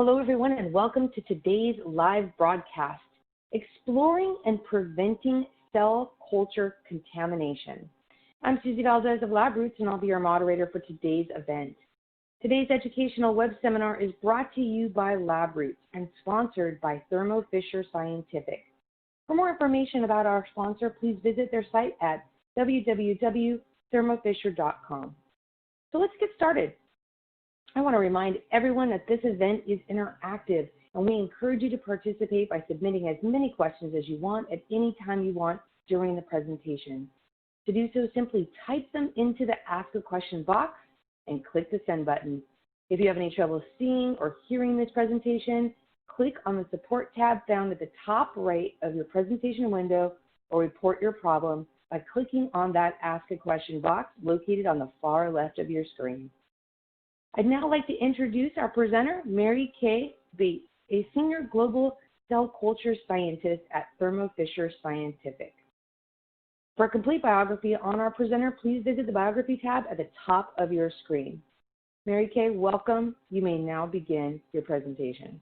Hello, everyone, and welcome to today's live broadcast, Exploring and Preventing Cell Culture Contamination. I'm Susie Valdez of LabRoots, and I'll be your moderator for today's event. Today's educational web seminar is brought to you by LabRoots and sponsored by Thermo Fisher Scientific. For more information about our sponsor, please visit their site at www.thermofisher.com. So let's get started. I want to remind everyone that this event is interactive, and we encourage you to participate by submitting as many questions as you want at any time you want during the presentation. To do so, simply type them into the Ask a Question box and click the Send button. If you have any trouble seeing or hearing this presentation, click on the Support tab found at the top right of your presentation window, or report your problem by clicking on that Ask a Question box located on the far left of your screen. I'd now like to introduce our presenter, Mary Kay Bates, a Senior Global Cell Culture Scientist at Thermo Fisher Scientific. For a complete biography on our presenter, please visit the Biography tab at the top of your screen. Mary Kay, welcome. You may now begin your presentation.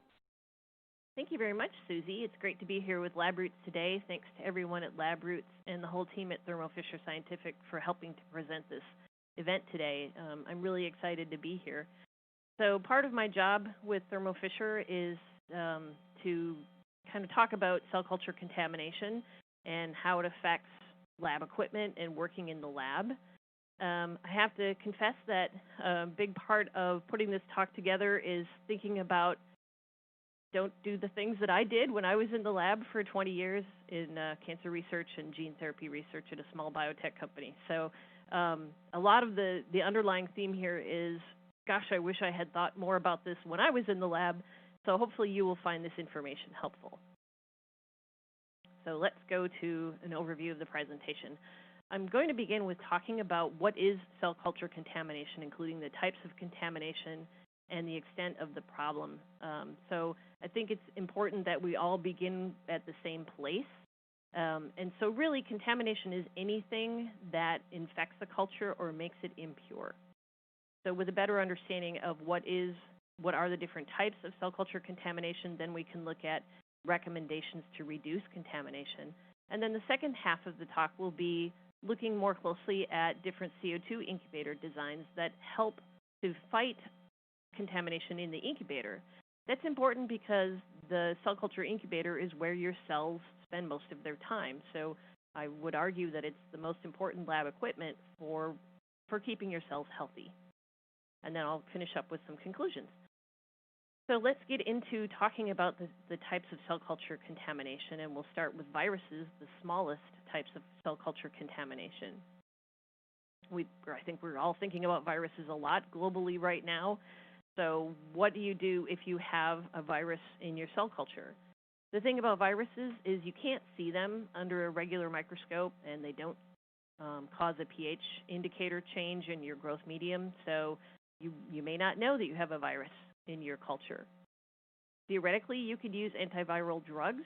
Thank you very much, Susie. It's great to be here with LabRoots today. Thanks to everyone at LabRoots and the whole team at Thermo Fisher Scientific for helping to present this event today. I'm really excited to be here. So part of my job with Thermo Fisher is to kind of talk about cell culture contamination and how it affects lab equipment and working in the lab. I have to confess that a big part of putting this talk together is thinking about don't do the things that I did when I was in the lab for 20 years in cancer research and gene therapy research at a small biotech company. So a lot of the underlying theme here is, gosh, I wish I had thought more about this when I was in the lab, so hopefully you will find this information helpful. So let's go to an overview of the presentation. I'm going to begin with talking about what is cell culture contamination, including the types of contamination and the extent of the problem. So I think it's important that we all begin at the same place. And so really, contamination is anything that infects the culture or makes it impure. So with a better understanding of what are the different types of cell culture contamination, then we can look at recommendations to reduce contamination. And then the second half of the talk will be looking more closely at different CO2 incubator designs that help to fight contamination in the incubator. That's important because the cell culture incubator is where your cells spend most of their time. So I would argue that it's the most important lab equipment for keeping your cells healthy. And then I'll finish up with some conclusions. So let's get into talking about the types of cell culture contamination, and we'll start with viruses, the smallest types of cell culture contamination. I think we're all thinking about viruses a lot globally right now. So what do you do if you have a virus in your cell culture? The thing about viruses is you can't see them under a regular microscope, and they don't cause a pH indicator change in your growth medium, so you may not know that you have a virus in your culture. Theoretically, you could use antiviral drugs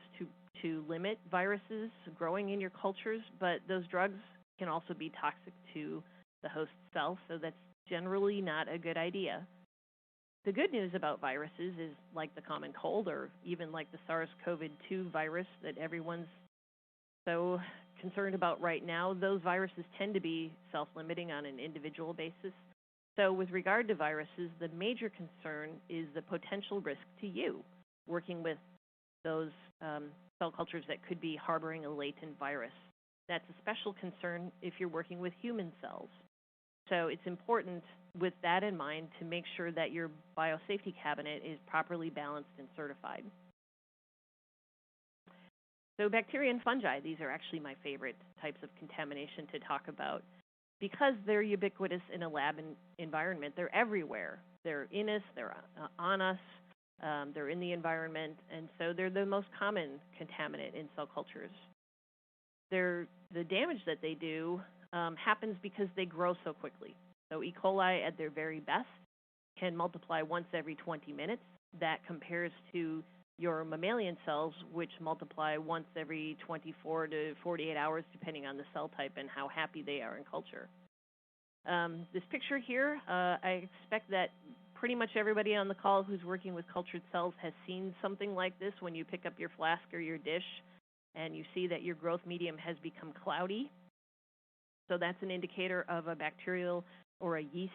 to limit viruses growing in your cultures, but those drugs can also be toxic to the host cell, so that's generally not a good idea. The good news about viruses is, like the common cold or even like the SARS-CoV-2 virus that everyone's so concerned about right now, those viruses tend to be self-limiting on an individual basis. So with regard to viruses, the major concern is the potential risk to you working with those cell cultures that could be harboring a latent virus. That's a special concern if you're working with human cells. So it's important with that in mind to make sure that your biosafety cabinet is properly balanced and certified. So bacteria and fungi, these are actually my favorite types of contamination to talk about because they're ubiquitous in a lab environment. They're everywhere. They're in us, they're on us, they're in the environment, and so they're the most common contaminant in cell cultures. The damage that they do happens because they grow so quickly. So E. coli at their very best can multiply once every 20 minutes. That compares to your mammalian cells, which multiply once every 24 to 48 hours, depending on the cell type and how happy they are in culture. This picture here, I expect that pretty much everybody on the call who's working with cultured cells has seen something like this when you pick up your flask or your dish and you see that your growth medium has become cloudy. So that's an indicator of a bacterial or a yeast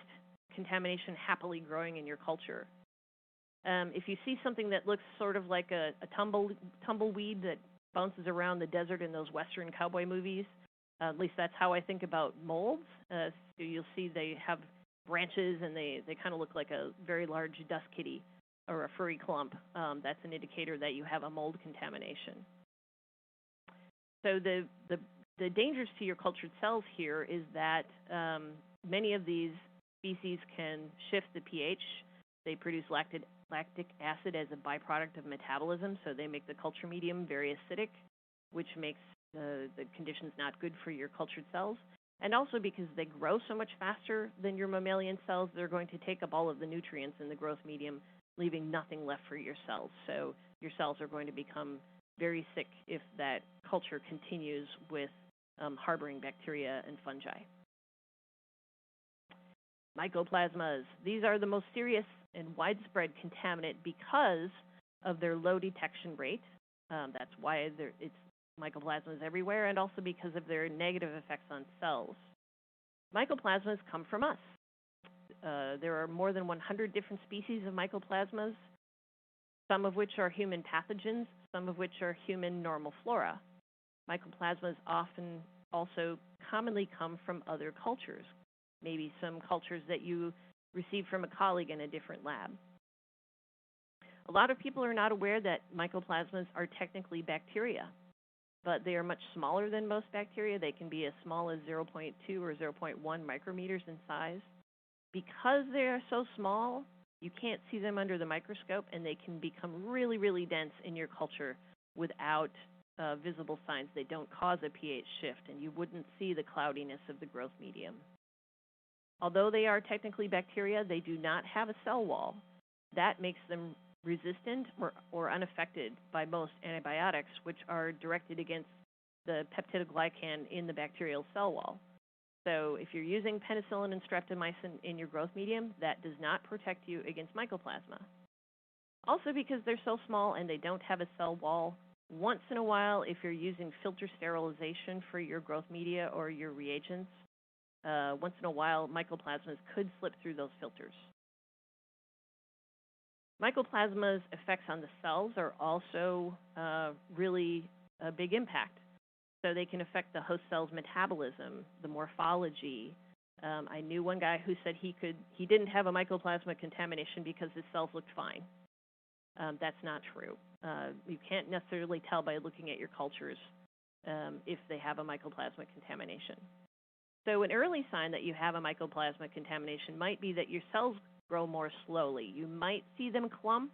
contamination happily growing in your culture. If you see something that looks sort of like a tumbleweed that bounces around the desert in those Western cowboy movies, at least that's how I think about molds. So you'll see they have branches and they kind of look like a very large dust kitty or a furry clump. That's an indicator that you have a mold contamination. So the dangers to your cultured cells here is that many of these species can shift the pH. They produce lactic acid as a byproduct of metabolism, so they make the culture medium very acidic, which makes the conditions not good for your cultured cells. And also because they grow so much faster than your mammalian cells, they're going to take up all of the nutrients in the growth medium, leaving nothing left for your cells. So your cells are going to become very sick if that culture continues with harboring bacteria and fungi. Mycoplasmas. These are the most serious and widespread contaminant because of their low detection rate. That's why it's mycoplasmas everywhere, and also because of their negative effects on cells. Mycoplasmas come from us. There are more than 100 different species of mycoplasmas, some of which are human pathogens, some of which are human normal flora. Mycoplasmas often also commonly come from other cultures, maybe some cultures that you received from a colleague in a different lab. A lot of people are not aware that mycoplasmas are technically bacteria, but they are much smaller than most bacteria. They can be as small as 0.2 or 0.1 micrometers in size. Because they are so small, you can't see them under the microscope, and they can become really, really dense in your culture without visible signs. They don't cause a pH shift, and you wouldn't see the cloudiness of the growth medium. Although they are technically bacteria, they do not have a cell wall. That makes them resistant or unaffected by most antibiotics, which are directed against the peptidoglycan in the bacterial cell wall. So if you're using penicillin and streptomycin in your growth medium, that does not protect you against mycoplasma. Also, because they're so small and they don't have a cell wall, once in a while, if you're using filter sterilization for your growth media or your reagents, once in a while, mycoplasmas could slip through those filters. Mycoplasma's effects on the cells are also really a big impact. So they can affect the host cell's metabolism, the morphology. I knew one guy who said he didn't have a mycoplasma contamination because his cells looked fine. That's not true. You can't necessarily tell by looking at your cultures if they have a mycoplasma contamination. So an early sign that you have a mycoplasma contamination might be that your cells grow more slowly. You might see them clump,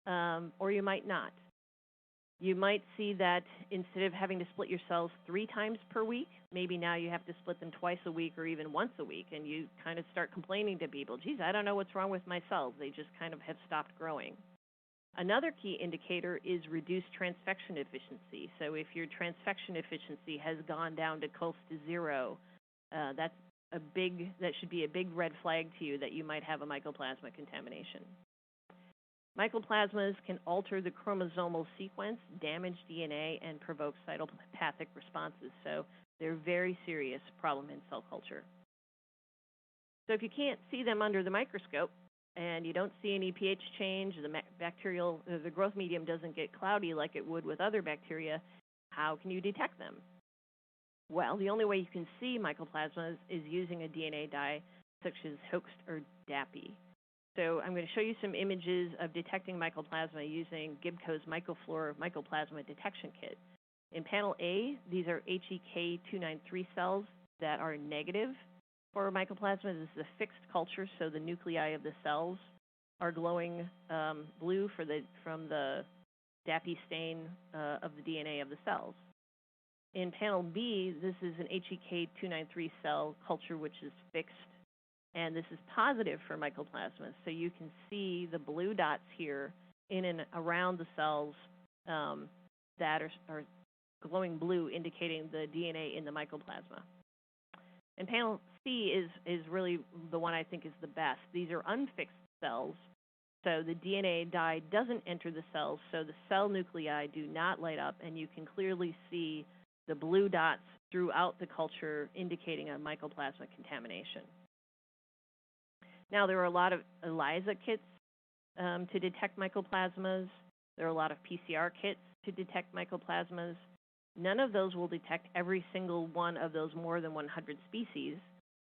or you might not. You might see that instead of having to split your cells 3 times per week, maybe now you have to split them twice a week or even once a week, and you kind of start complaining to people, geez, I don't know what's wrong with my cells. They just kind of have stopped growing. Another key indicator is reduced transfection efficiency. So if your transfection efficiency has gone down to close to 0, that should be a big red flag to you that you might have a mycoplasma contamination. Mycoplasmas can alter the chromosomal sequence, damage DNA, and provoke cytopathic responses. So they're a very serious problem in cell culture. So if you can't see them under the microscope and you don't see any pH change, the growth medium doesn't get cloudy like it would with other bacteria, how can you detect them? Well, the only way you can see mycoplasmas is using a DNA dye such as Hoechst or DAPI. So I'm going to show you some images of detecting mycoplasma using Gibco's MicroFlora Mycoplasma Detection Kit. In panel A, these are HEK293 cells that are negative for mycoplasma. This is a fixed culture, so the nuclei of the cells are glowing blue from the DAPI stain of the DNA of the cells. In panel B, this is an HEK293 cell culture which is fixed, and this is positive for mycoplasma. So you can see the blue dots here in and around the cells that are glowing blue, indicating the DNA in the mycoplasma. And panel C is really the one I think is the best. These are unfixed cells. So the DNA dye doesn't enter the cells, so the cell nuclei do not light up, and you can clearly see the blue dots throughout the culture indicating a mycoplasma contamination. Now, there are a lot of ELISA kits to detect mycoplasmas. There are a lot of PCR kits to detect mycoplasmas. None of those will detect every single one of those more than 100 species,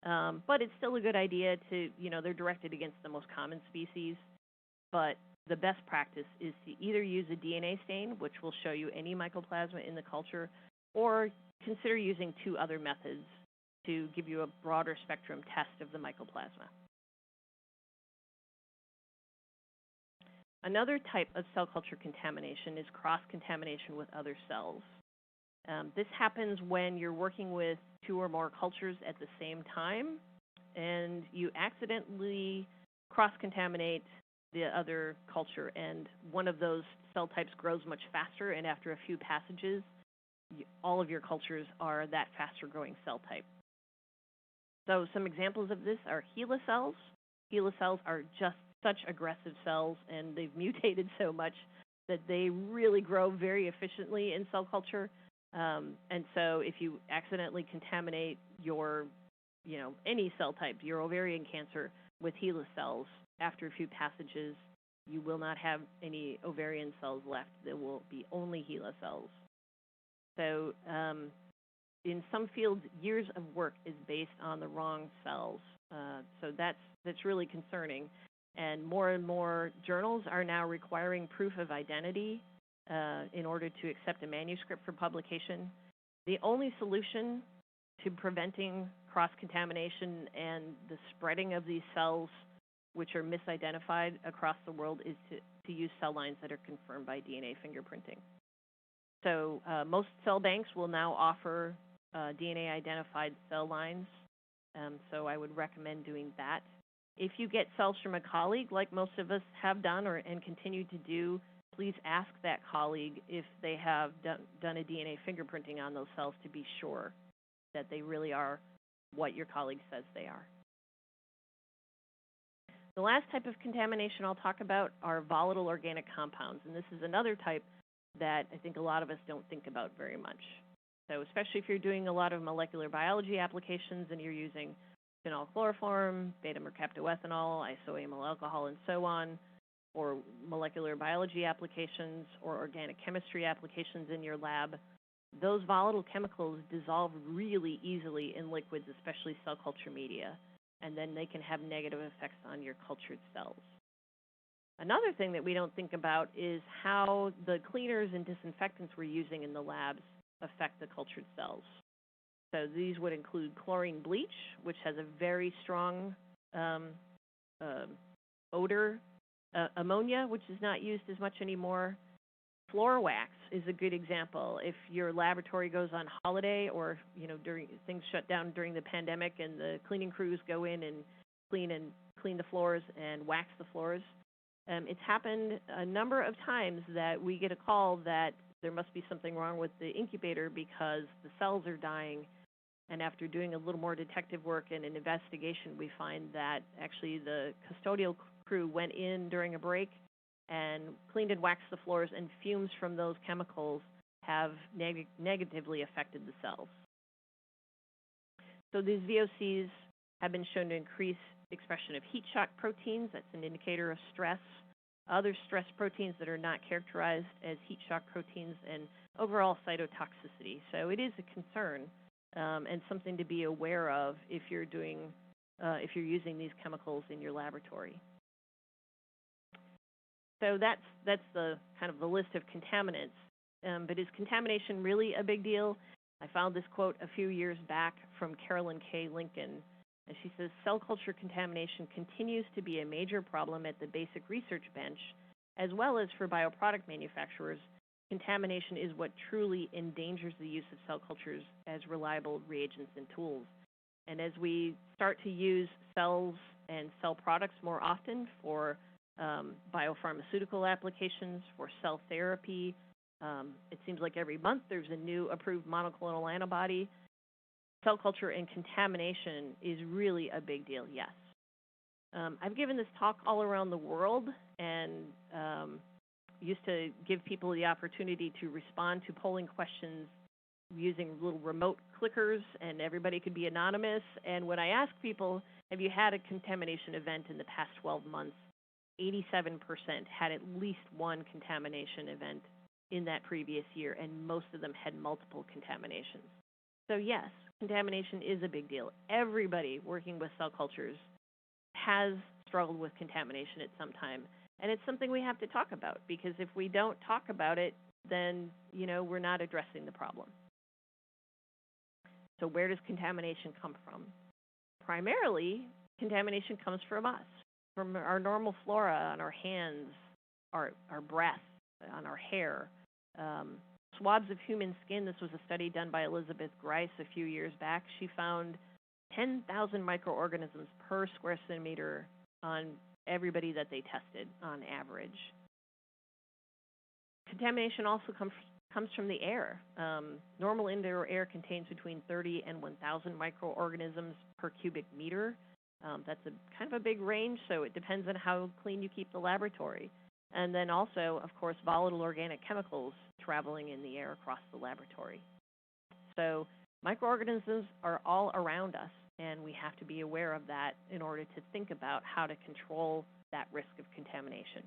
but it's still a good idea to, they're directed against the most common species. But the best practice is to either use a DNA stain, which will show you any mycoplasma in the culture, or consider using 2 other methods to give you a broader spectrum test of the mycoplasma. Another type of cell culture contamination is cross-contamination with other cells. This happens when you're working with 2 or more cultures at the same time, and you accidentally cross-contaminate the other culture, and one of those cell types grows much faster, and after a few passages, all of your cultures are that faster growing cell type. So some examples of this are HeLa cells. HeLa cells are just such aggressive cells, and they've mutated so much that they really grow very efficiently in cell culture. And so if you accidentally contaminate your, any cell type, your ovarian cancer with HeLa cells, after a few passages, you will not have any ovarian cells left. There will be only HeLa cells. So in some fields, years of work is based on the wrong cells. So that's really concerning. And more journals are now requiring proof of identity in order to accept a manuscript for publication. The only solution to preventing cross-contamination and the spreading of these cells, which are misidentified across the world, is to use cell lines that are confirmed by DNA fingerprinting. So most cell banks will now offer DNA-identified cell lines, so I would recommend doing that. If you get cells from a colleague, like most of us have done and continue to do, please ask that colleague if they have done a DNA fingerprinting on those cells to be sure that they really are what your colleague says they are. The last type of contamination I'll talk about are volatile organic compounds, and this is another type that I think a lot of us don't think about very much. So especially if you're doing a lot of molecular biology applications and you're using phenol chloroform, beta-mercaptoethanol, isoamyl alcohol, and so on, or molecular biology applications or organic chemistry applications in your lab, those volatile chemicals dissolve really easily in liquids, especially cell culture media, and then they can have negative effects on your cultured cells. Another thing that we don't think about is how the cleaners and disinfectants we're using in the labs affect the cultured cells. So these would include chlorine bleach, which has a very strong odor, ammonia, which is not used as much anymore. Floor wax is a good example. If your laboratory goes on holiday, or during things shut down during the pandemic, and the cleaning crews go in and clean the floors and wax the floors, it's happened a number of times that we get a call that there must be something wrong with the incubator because the cells are dying. And after doing a little more detective work and an investigation, we find that actually the custodial crew went in during a break and cleaned and waxed the floors, and fumes from those chemicals have negatively affected the cells. So these VOCs have been shown to increase expression of heat shock proteins. That's an indicator of stress. Other stress proteins that are not characterized as heat shock proteins, and overall cytotoxicity. So it is a concern and something to be aware of if you're using these chemicals in your laboratory. So that's the kind of the list of contaminants. But is contamination really a big deal? I found this quote a few years back from Carolyn K. Lincoln, and she says, "Cell culture contamination continues to be a major problem at the basic research bench, as well as for bioproduct manufacturers. Contamination is what truly endangers the use of cell cultures as reliable reagents and tools." And as we start to use cells and cell products more often for biopharmaceutical applications, for cell therapy, it seems like every month there's a new approved monoclonal antibody. Cell culture and contamination is really a big deal, yes. I've given this talk all around the world and used to give people the opportunity to respond to polling questions using little remote clickers, and everybody could be anonymous. And when I ask people, have you had a contamination event in the past 12 months, 87% had at least one contamination event in that previous year, and most of them had multiple contaminations. So yes, contamination is a big deal. Everybody working with cell cultures has struggled with contamination at some time, and it's something we have to talk about, because if we don't talk about it, then we're not addressing the problem. So where does contamination come from? Primarily, contamination comes from us, from our normal flora on our hands, our breath, on our hair. Swabs of human skin. This was a study done by Elizabeth Grice a few years back. She found 10,000 microorganisms per square centimeter on everybody that they tested on average. Contamination also comes from the air. Normal indoor air contains between 30 and 1,000 microorganisms per cubic meter. That's kind of a big range, so it depends on how clean you keep the laboratory. And then also, of course, volatile organic chemicals traveling in the air across the laboratory. So microorganisms are all around us, and we have to be aware of that in order to think about how to control that risk of contamination.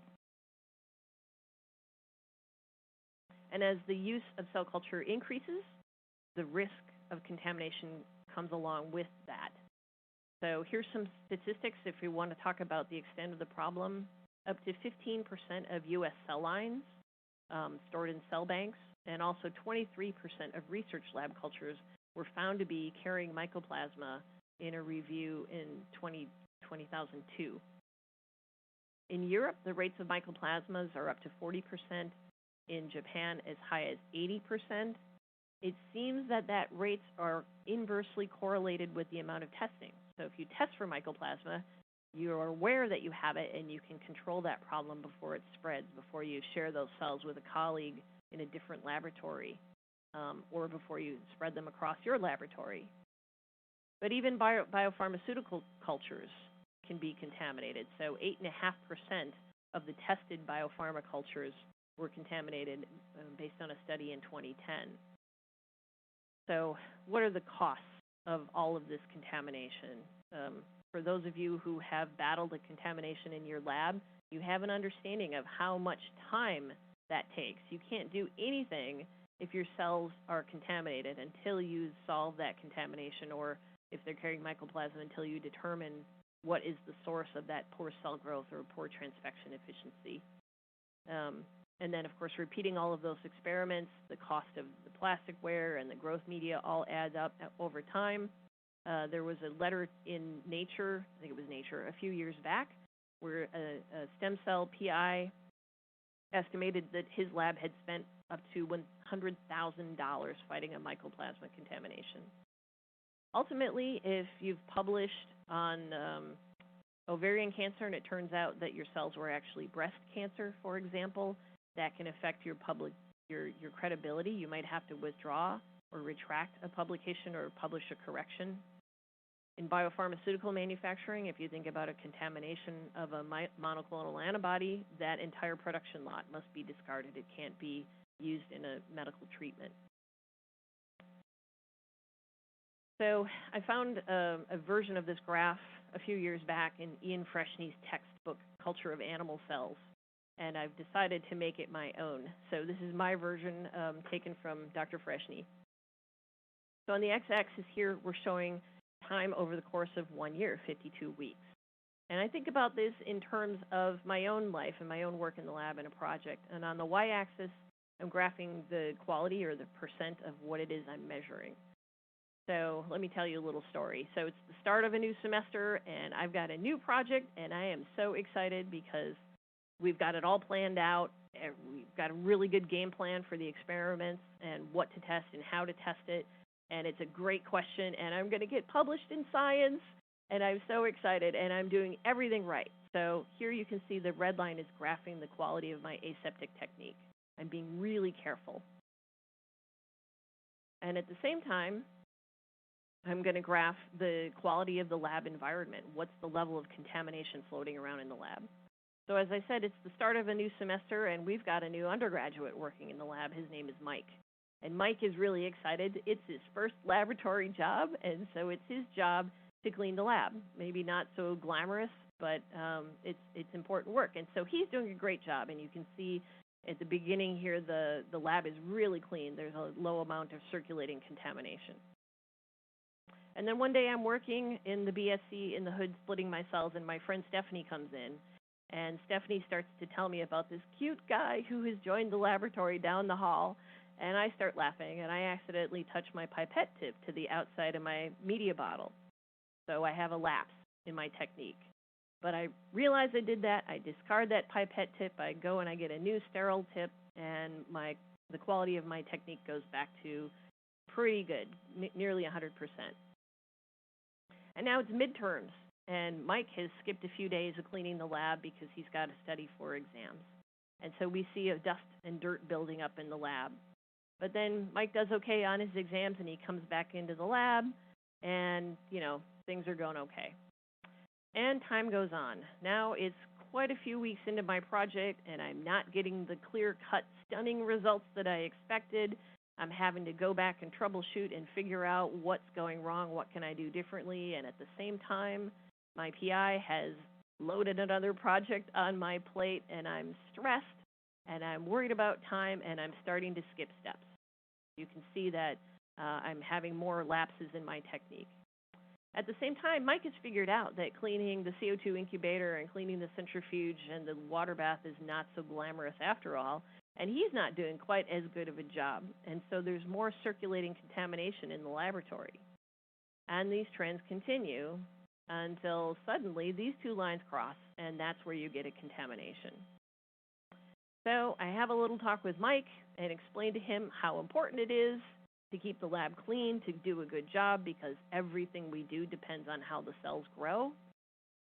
And as the use of cell culture increases, the risk of contamination comes along with that. So here's some statistics if we want to talk about the extent of the problem. Up to 15% of U.S. cell lines stored in cell banks, and also 23% of research lab cultures were found to be carrying Mycoplasma in a review in 2002. In Europe, the rates of Mycoplasmas are up to 40%. In Japan, as high as 80%. It seems that rates are inversely correlated with the amount of testing. So if you test for Mycoplasma, you are aware that you have it, and you can control that problem before it spreads, before you share those cells with a colleague in a different laboratory, or before you spread them across your laboratory. But even biopharmaceutical cultures can be contaminated. So 8.5% of the tested biopharma cultures were contaminated based on a study in 2010. So what are the costs of all of this contamination? For those of you who have battled a contamination in your lab, you have an understanding of how much time that takes. You can't do anything if your cells are contaminated until you solve that contamination, or if they're carrying Mycoplasma, until you determine what is the source of that poor cell growth or poor transfection efficiency. And then, of course, repeating all of those experiments, the cost of the plasticware and the growth media all adds up over time. There was a letter in Nature, I think it was Nature, a few years back, where a stem cell PI estimated that his lab had spent up to $100,000 fighting a Mycoplasma contamination. Ultimately, if you've published on ovarian cancer and it turns out that your cells were actually breast cancer, for example, that can affect your credibility. You might have to withdraw or retract a publication or publish a correction. In biopharmaceutical manufacturing, if you think about a contamination of a monoclonal antibody, that entire production lot must be discarded. It can't be used in a medical treatment. So I found a version of this graph a few years back in Ian Freshney's textbook, Culture of Animal Cells, and I've decided to make it my own. So this is my version taken from Dr. Freshney. So on the x-axis here, we're showing time over the course of 1 year, 52 weeks. And I think about this in terms of my own life and my own work in the lab and a project. And on the y-axis, I'm graphing the quality or the percent of what it is I'm measuring. So let me tell you a little story. So it's the start of a new semester, and I've got a new project, and I am so excited because we've got it all planned out. We've got a really good game plan for the experiments and what to test and how to test it. And it's a great question, and I'm going to get published in Science, and I'm so excited, and I'm doing everything right. So here you can see the red line is graphing the quality of my aseptic technique. I'm being really careful. And at the same time, I'm going to graph the quality of the lab environment. What's the level of contamination floating around in the lab? So as I said, it's the start of a new semester, and we've got a new undergraduate working in the lab. His name is Mike. And Mike is really excited. It's his first laboratory job, and so it's his job to clean the lab. Maybe not so glamorous, but it's important work. And so he's doing a great job, and you can see at the beginning here the lab is really clean. There's a low amount of circulating contamination. And then one day I'm working in the BSC in the hood splitting my cells, and my friend Stephanie comes in. And Stephanie starts to tell me about this cute guy who has joined the laboratory down the hall. And I start laughing, and I accidentally touch my pipette tip to the outside of my media bottle. So I have a lapse in my technique. But I realize I did that. I discard that pipette tip. I go and I get a new sterile tip, and the quality of my technique goes back to pretty good, nearly 100%. And now it's midterms, and Mike has skipped a few days of cleaning the lab because he's got to study for exams. And so we see a dust and dirt building up in the lab. But then Mike does okay on his exams, and he comes back into the lab, and, things are going okay. And time goes on. Now it's quite a few weeks into my project, and I'm not getting the clear-cut, stunning results that I expected. I'm having to go back and troubleshoot and figure out what's going wrong, what can I do differently, and at the same time, my PI has loaded another project on my plate, and I'm stressed, and I'm worried about time, and I'm starting to skip steps. You can see that I'm having more lapses in my technique. At the same time, Mike has figured out that cleaning the CO2 incubator and cleaning the centrifuge and the water bath is not so glamorous after all, and he's not doing quite as good of a job. And so there's more circulating contamination in the laboratory. And these trends continue until suddenly these two lines cross, and that's where you get a contamination. So I have a little talk with Mike and explain to him how important it is to keep the lab clean, to do a good job, because everything we do depends on how the cells grow.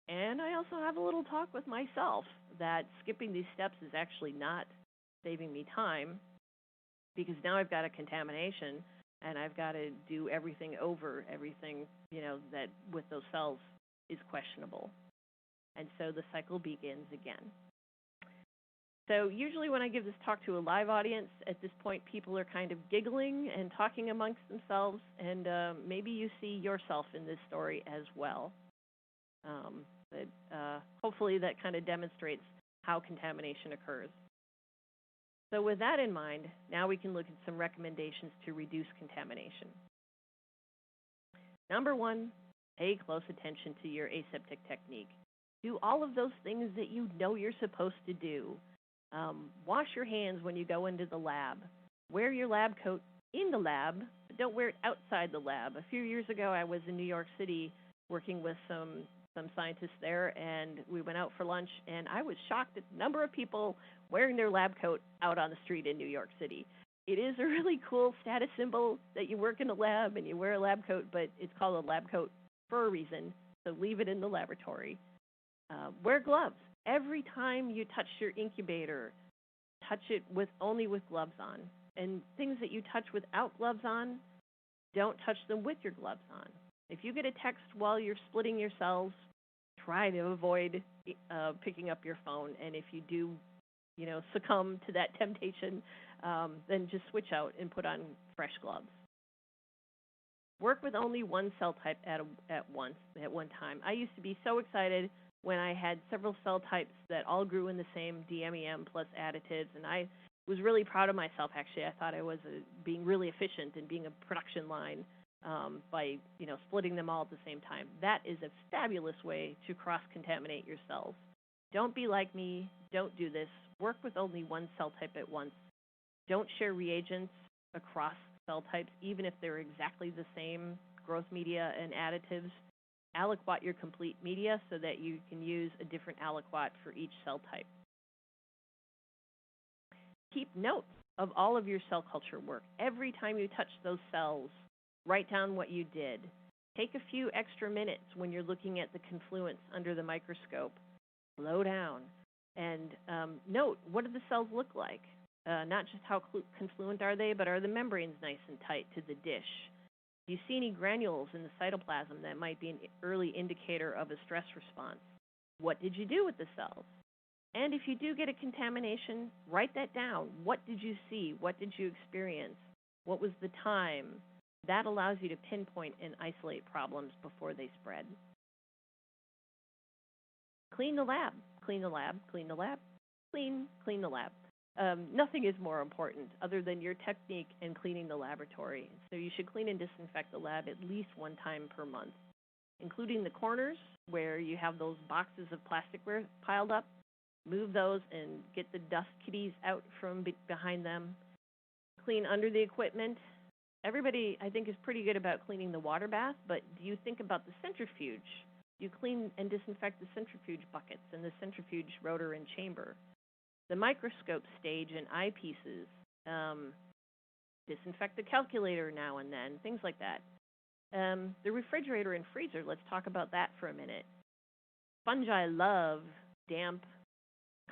And I also have a little talk with myself that skipping these steps is actually not saving me time, because now I've got a contamination and I've got to do everything over, everything, that with those cells is questionable. And so the cycle begins again. So usually when I give this talk to a live audience, at this point people are kind of giggling and talking amongst themselves, and maybe you see yourself in this story as well. Hopefully that kind of demonstrates how contamination occurs. So with that in mind, now we can look at some recommendations to reduce contamination. Number one, pay close attention to your aseptic technique. Do all of those things that you know you're supposed to do. Wash your hands when you go into the lab. Wear your lab coat in the lab, but don't wear it outside the lab. A few years ago, I was in New York City working with some scientists there, and we went out for lunch, and I was shocked at the number of people wearing their lab coat out on the street in New York City. It is a really cool status symbol that you work in a lab and you wear a lab coat, but it's called a lab coat for a reason, so leave it in the laboratory. Wear gloves. Every time you touch your incubator, touch it only with gloves on. And things that you touch without gloves on, don't touch them with your gloves on. If you get a text while you're splitting your cells, try to avoid picking up your phone. And if you do, succumb to that temptation, then just switch out and put on fresh gloves. Work with only one cell type at one time. I used to be so excited when I had several cell types that all grew in the same DMEM plus additives, and I was really proud of myself, actually. I thought I was being really efficient and being a production line by splitting them all at the same time. That is a fabulous way to cross-contaminate your cells. Don't be like me. Don't do this. Work with only one cell type at once. Don't share reagents across cell types, even if they're exactly the same growth media and additives. Aliquot your complete media so that you can use a different aliquot for each cell type. Keep notes of all of your cell culture work. Every time you touch those cells, write down what you did. Take a few extra minutes when you're looking at the confluence under the microscope. Slow down and note, what do the cells look like? Not just how confluent are they, but are the membranes nice and tight to the dish? Do you see any granules in the cytoplasm that might be an early indicator of a stress response? What did you do with the cells? And if you do get a contamination, write that down. What did you see? What did you experience? What was the time? That allows you to pinpoint and isolate problems before they spread. Clean the lab, clean the lab, clean the lab, clean the lab. Nothing is more important other than your technique in cleaning the laboratory. So you should clean and disinfect the lab at least one time per month, including the corners where you have those boxes of plasticware piled up. Move those and get the dust kitties out from behind them. Clean under the equipment. Everybody, I think, is pretty good about cleaning the water bath, but do you think about the centrifuge? You clean and disinfect the centrifuge buckets and the centrifuge rotor and chamber. The microscope stage and eyepieces. Disinfect the calculator now and then, things like that. The refrigerator and freezer, let's talk about that for a minute. Fungi love damp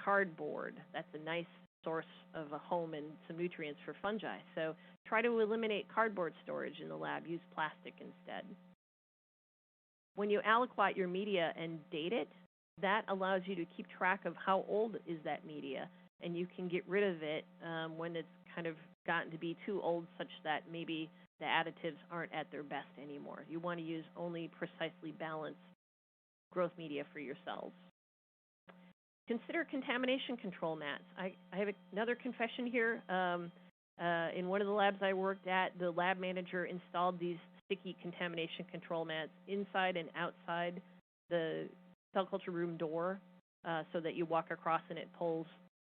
cardboard. That's a nice source of a home and some nutrients for fungi. So try to eliminate cardboard storage in the lab. Use plastic instead. When you aliquot your media and date it, that allows you to keep track of how old is that media, and you can get rid of it when it's kind of gotten to be too old such that maybe the additives aren't at their best anymore. You want to use only precisely balanced growth media for your cells. Consider contamination control mats. I have another confession here. In one of the labs I worked at, the lab manager installed these sticky contamination control mats inside and outside the cell culture room door so that you walk across and it pulls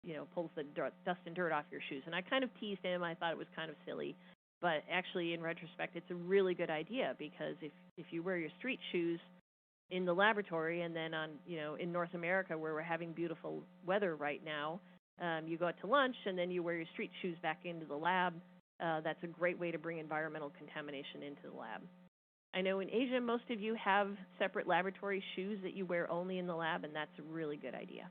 the dust and dirt off your shoes. And I kind of teased him. I thought it was kind of silly. But actually, in retrospect, it's a really good idea because if you wear your street shoes in the laboratory and then in North America where we're having beautiful weather right now, you go out to lunch and then you wear your street shoes back into the lab. That's a great way to bring environmental contamination into the lab. I know in Asia, most of you have separate laboratory shoes that you wear only in the lab, and that's a really good idea.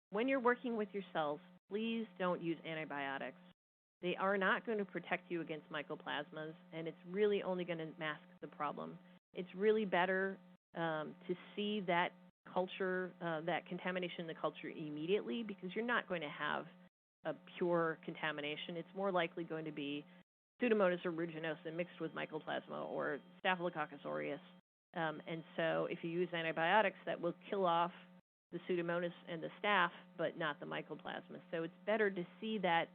When you're working with your cells, please don't use antibiotics. They are not going to protect you against mycoplasmas, and it's really only going to mask the problem. It's really better to see that culture, that contamination in the culture immediately because you're not going to have a pure contamination. It's more likely going to be Pseudomonas aeruginosa mixed with Mycoplasma or Staphylococcus aureus. And so if you use antibiotics, that will kill off the Pseudomonas and the staph, but not the Mycoplasma. So it's better to see that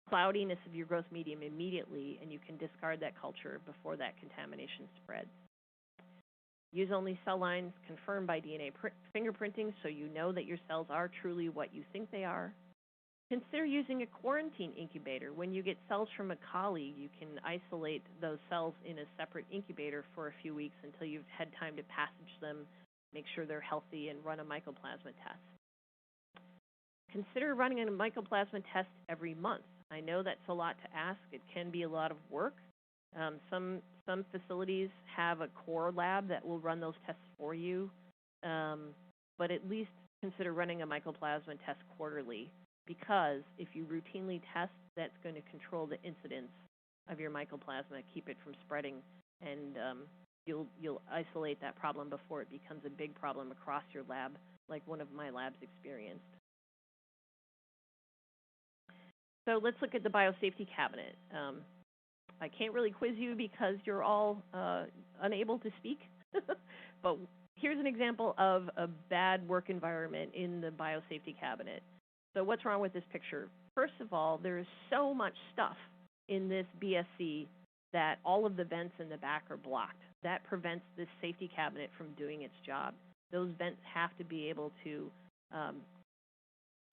cloudiness of your growth medium immediately, and you can discard that culture before that contamination spreads. Use only cell lines confirmed by DNA fingerprinting so you know that your cells are truly what you think they are. Consider using a quarantine incubator. When you get cells from a colleague, you can isolate those cells in a separate incubator for a few weeks until you've had time to passage them, make sure they're healthy, and run a Mycoplasma test. Consider running a Mycoplasma test every month. I know that's a lot to ask. It can be a lot of work. Some facilities have a core lab that will run those tests for you, but at least consider running a Mycoplasma test quarterly because if you routinely test, that's going to control the incidence of your Mycoplasma, keep it from spreading, and you'll isolate that problem before it becomes a big problem across your lab like one of my labs experienced. So let's look at the biosafety cabinet. I can't really quiz you because you're all unable to speak, but here's an example of a bad work environment in the biosafety cabinet. So what's wrong with this picture? First of all, there is so much stuff in this BSC that all of the vents in the back are blocked. That prevents this safety cabinet from doing its job. Those vents have to be able to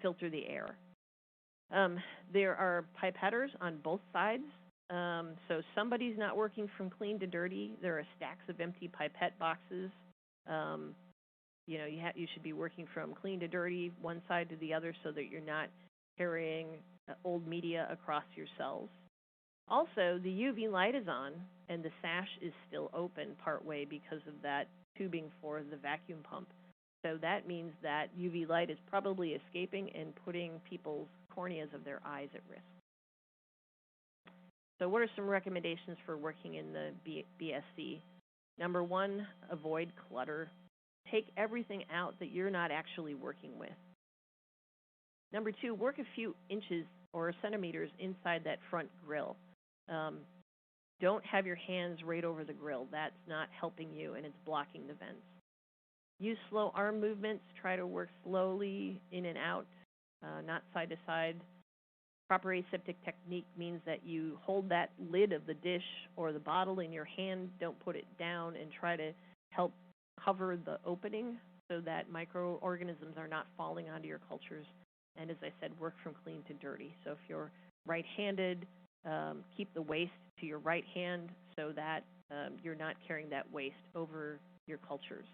filter the air. There are pipetters on both sides. So somebody's not working from clean to dirty. There are stacks of empty pipette boxes. You should be working from clean to dirty, one side to the other, so that you're not carrying old media across your cells. Also, the UV light is on, and the sash is still open partway because of that tubing for the vacuum pump. So that means that UV light is probably escaping and putting people's corneas of their eyes at risk. So what are some recommendations for working in the BSC? Number one, avoid clutter. Take everything out that you're not actually working with. Number two, work a few inches or centimeters inside that front grill. Don't have your hands right over the grill. That's not helping you, and it's blocking the vents. Use slow arm movements. Try to work slowly in and out, not side to side. Proper aseptic technique means that you hold that lid of the dish or the bottle in your hand. Don't put it down, and try to help cover the opening so that microorganisms are not falling onto your cultures. And as I said, work from clean to dirty. So if you're right-handed, keep the waste to your right hand so that you're not carrying that waste over your cultures.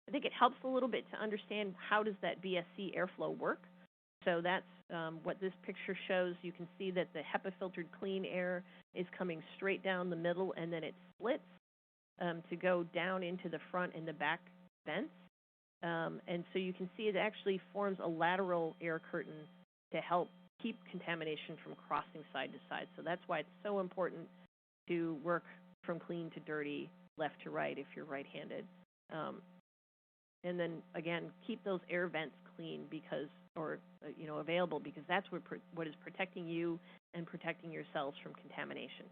I think it helps a little bit to understand how does that BSC airflow work. So that's what this picture shows. You can see that the HEPA-filtered clean air is coming straight down the middle, and then it splits to go down into the front and the back vents. And so you can see it actually forms a lateral air curtain to help keep contamination from crossing side to side. So that's why it's so important to work from clean to dirty, left to right if you're right-handed. And then again, keep those air vents clean because, or available, because that's what is protecting you and protecting yourselves from contamination.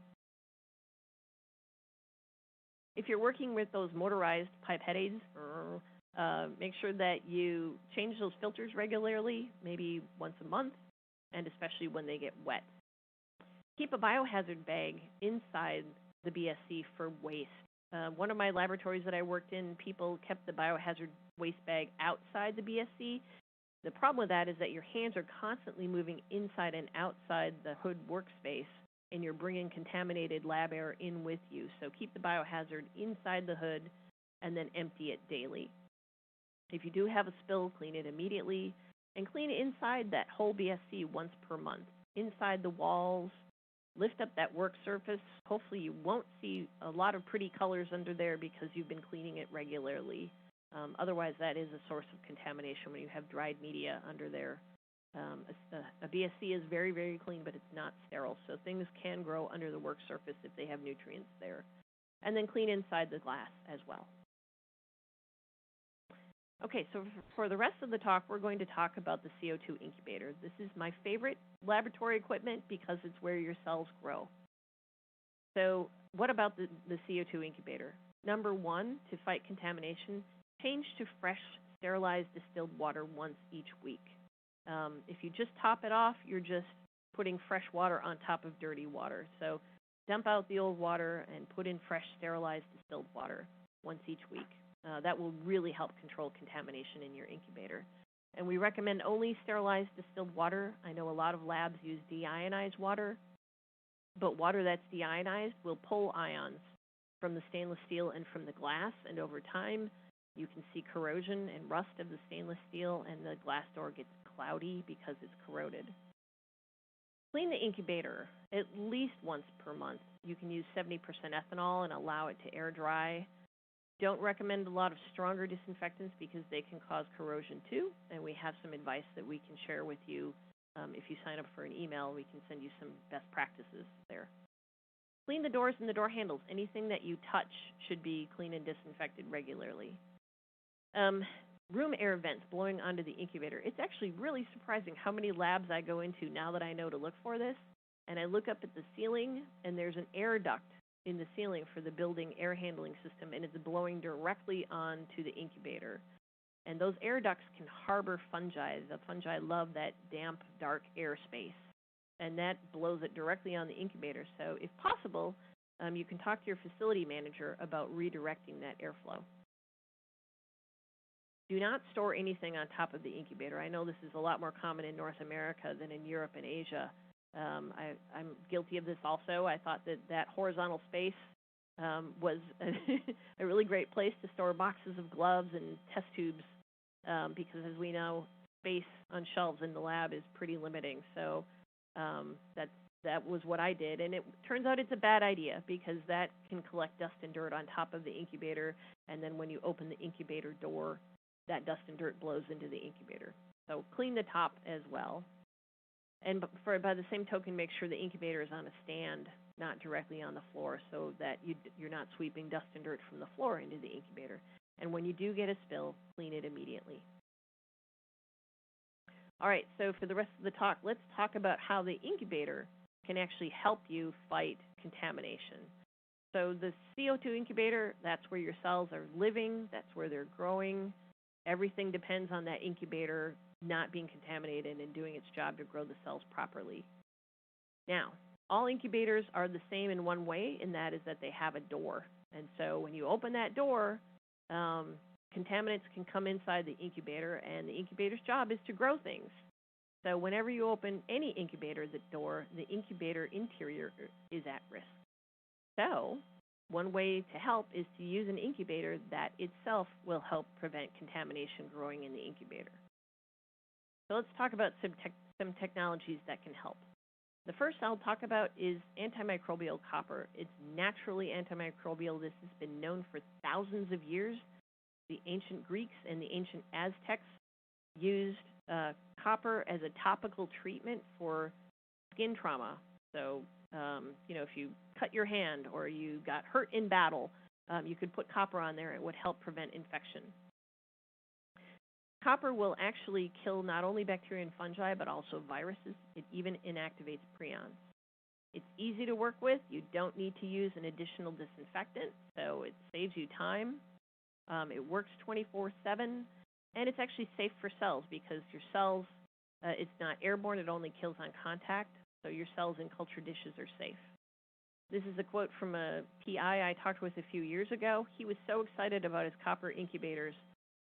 If you're working with those motorized pipette aids, make sure that you change those filters regularly, maybe once a month, and especially when they get wet. Keep a biohazard bag inside the BSC for waste. One of my laboratories that I worked in, people kept the biohazard waste bag outside the BSC. The problem with that is that your hands are constantly moving inside and outside the hood workspace, and you're bringing contaminated lab air in with you. So keep the biohazard inside the hood and then empty it daily. If you do have a spill, clean it immediately, and clean inside that whole BSC once per month. Inside the walls, lift up that work surface. Hopefully you won't see a lot of pretty colors under there because you've been cleaning it regularly. Otherwise, that is a source of contamination when you have dried media under there. A BSC is very, very clean, but it's not sterile, so things can grow under the work surface if they have nutrients there. And then clean inside the glass as well. Okay, so for the rest of the talk, we're going to talk about the CO2 incubator. This is my favorite laboratory equipment because it's where your cells grow. So what about the CO2 incubator? Number one, to fight contamination, change to fresh, sterilized distilled water once each week. If you just top it off, you're just putting fresh water on top of dirty water. So dump out the old water and put in fresh, sterilized distilled water once each week. That will really help control contamination in your incubator. And we recommend only sterilized distilled water. I know a lot of labs use deionized water, but water that's deionized will pull ions from the stainless steel and from the glass, and over time you can see corrosion and rust of the stainless steel, and the glass door gets cloudy because it's corroded. Clean the incubator at least once per month. You can use 70% ethanol and allow it to air dry. Don't recommend a lot of stronger disinfectants because they can cause corrosion too, and we have some advice that we can share with you. If you sign up for an email, we can send you some best practices there. Clean the doors and the door handles. Anything that you touch should be cleaned and disinfected regularly. Room air vents blowing onto the incubator. It's actually really surprising how many labs I go into now that I know to look for this. And I look up at the ceiling, and there's an air duct in the ceiling for the building air handling system, and it's blowing directly onto the incubator. And those air ducts can harbor fungi. The fungi love that damp, dark airspace, and that blows it directly on the incubator. So if possible, you can talk to your facility manager about redirecting that airflow. Do not store anything on top of the incubator. I know this is a lot more common in North America than in Europe and Asia. I'm guilty of this also. I thought that horizontal space was a really great place to store boxes of gloves and test tubes because, as we know, space on shelves in the lab is pretty limiting. So that was what I did, and it turns out it's a bad idea because that can collect dust and dirt on top of the incubator, and then when you open the incubator door, that dust and dirt blows into the incubator. So clean the top as well. And by the same token, make sure the incubator is on a stand, not directly on the floor, so that you're not sweeping dust and dirt from the floor into the incubator. And when you do get a spill, clean it immediately. All right, so for the rest of the talk, let's talk about how the incubator can actually help you fight contamination. So the CO2 incubator, that's where your cells are living, that's where they're growing. Everything depends on that incubator not being contaminated and doing its job to grow the cells properly. Now, all incubators are the same in one way, and that is that they have a door. And so when you open that door, contaminants can come inside the incubator, and the incubator's job is to grow things. So whenever you open any incubator door, the incubator interior is at risk. So one way to help is to use an incubator that itself will help prevent contamination growing in the incubator. So let's talk about some technologies that can help. The first I'll talk about is antimicrobial copper. It's naturally antimicrobial. This has been known for thousands of years. The ancient Greeks and the ancient Aztecs used copper as a topical treatment for skin trauma. So, if you cut your hand or you got hurt in battle, you could put copper on there. It would help prevent infection. Copper will actually kill not only bacteria and fungi, but also viruses. It even inactivates prions. It's easy to work with. You don't need to use an additional disinfectant, so it saves you time. It works 24/7, and it's actually safe for cells because your cells, it's not airborne. It only kills on contact, so your cells in culture dishes are safe. This is a quote from a PI I talked with a few years ago. He was so excited about his copper incubators.